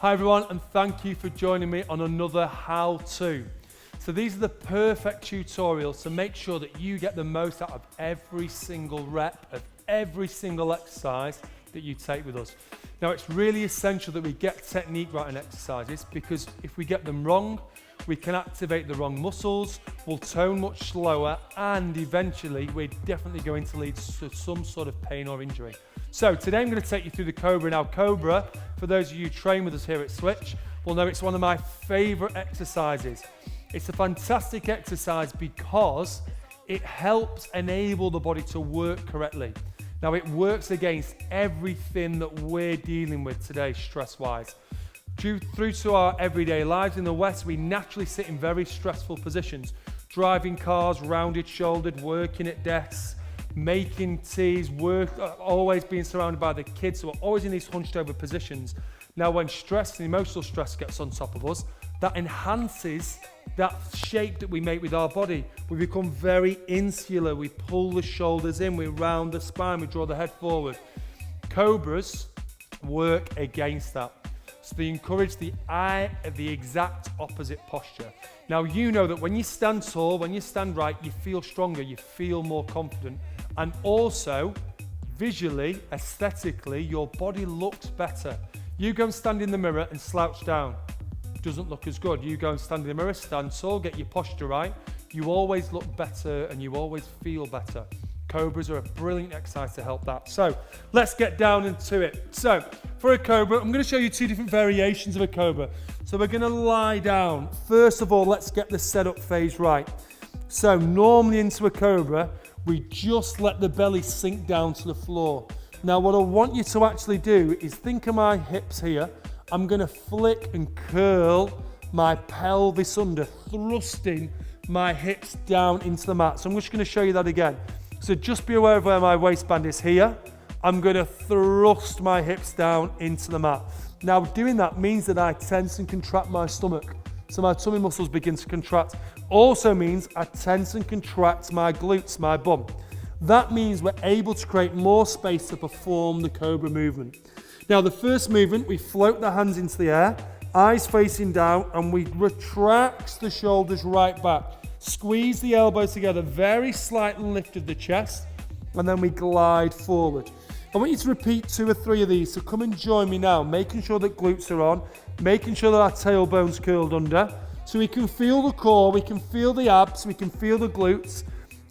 Hi everyone, and thank you for joining me on another how-to. So these are the perfect tutorials to make sure that you get the most out of every single rep of every single exercise that you take with us. Now it's really essential that we get technique right in exercises, because if we get them wrong, we can activate the wrong muscles, we'll tone much slower, and eventually we're definitely going to lead to some sort of pain or injury. So today I'm going to take you through the Cobra. Now Cobra, for those of you who train with us here at Switch, will know it's one of my favourite exercises. It's a fantastic exercise because it helps enable the body to work correctly. Now it works against everything that we're dealing with today stress-wise. Through to our everyday lives in the West, we naturally sit in very stressful positions. Driving cars, rounded shouldered, working at desks, making teas, always being surrounded by the kids, so we're always in these hunched over positions. Now when stress and emotional stress gets on top of us, that enhances that shape that we make with our body. We become very insular, we pull the shoulders in, we round the spine, we draw the head forward. Cobras work against that. So they encourage the exact opposite posture. Now you know that when you stand tall, when you stand right, you feel stronger, you feel more confident, and also visually, aesthetically, your body looks better. You go and stand in the mirror and slouch down, doesn't look as good. You go and stand in the mirror, stand tall, get your posture right, you always look better and you always feel better. Cobras are a brilliant exercise to help that. So let's get down into it. So for a Cobra, I'm going to show you two different variations of a Cobra. So we're going to lie down. First of all, let's get the setup phase right. So normally into a Cobra, we just let the belly sink down to the floor. Now what I want you to actually do is think of my hips here. I'm going to flick and curl my pelvis under, thrusting my hips down into the mat. So I'm just going to show you that again. So just be aware of where my waistband is here. I'm going to thrust my hips down into the mat. Now doing that means that I tense and contract my stomach. So my tummy muscles begin to contract. Also means I tense and contract my glutes, my bum. That means we're able to create more space to perform the Cobra movement. Now the first movement, we float the hands into the air, eyes facing down, and we retract the shoulders right back. Squeeze the elbows together, very slight lift of the chest, and then we glide forward. I want you to repeat 2 or 3 of these, so come and join me now, making sure that glutes are on, making sure that our tailbone's curled under, so we can feel the core, we can feel the abs, we can feel the glutes,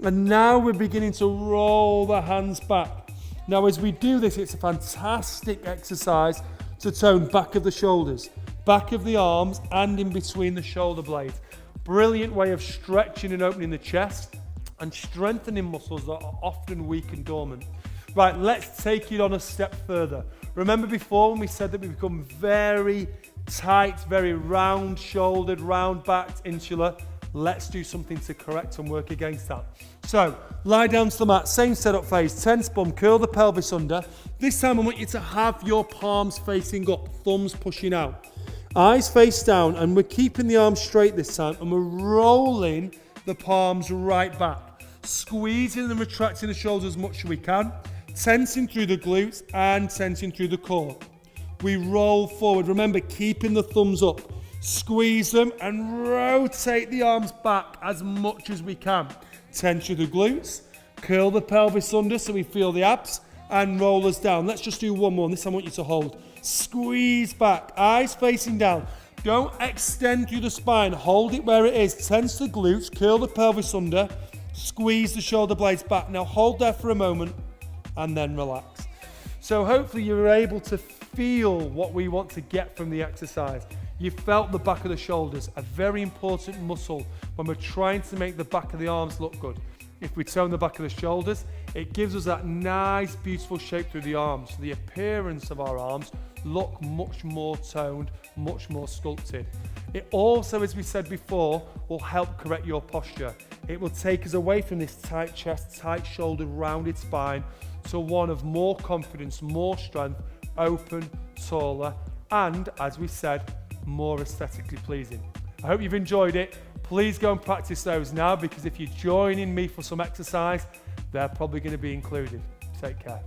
and now we're beginning to roll the hands back. Now as we do this, it's a fantastic exercise to tone back of the shoulders, back of the arms, and in between the shoulder blades. Brilliant way of stretching and opening the chest and strengthening muscles that are often weak and dormant. Right, let's take it on a step further. Remember before when we said that we become very tight, very round shouldered, round backed, insular? Let's do something to correct and work against that. So lie down to the mat, same setup phase, tense bum, curl the pelvis under. This time I want you to have your palms facing up, thumbs pushing out. Eyes face down, and we're keeping the arms straight this time, and we're rolling the palms right back. Squeezing and retracting the shoulders as much as we can, tensing through the glutes and tensing through the core. We roll forward, remember keeping the thumbs up. Squeeze them and rotate the arms back as much as we can. Tense through the glutes, curl the pelvis under so we feel the abs, and roll us down. Let's just do one more, and this I want you to hold. Squeeze back, eyes facing down. Don't extend through the spine, hold it where it is. Tense the glutes, curl the pelvis under, squeeze the shoulder blades back. Now hold there for a moment and then relax. So hopefully you're able to feel what we want to get from the exercise. You felt the back of the shoulders, a very important muscle when we're trying to make the back of the arms look good. If we tone the back of the shoulders, it gives us that nice, beautiful shape through the arms. The appearance of our arms look much more toned, much more sculpted. It also, as we said before, will help correct your posture. It will take us away from this tight chest, tight shouldered, rounded spine to one of more confidence, more strength, open, taller, and, as we said, more aesthetically pleasing. I hope you've enjoyed it. Please go and practice those now, because if you're joining me for some exercise, they're probably going to be included. Take care.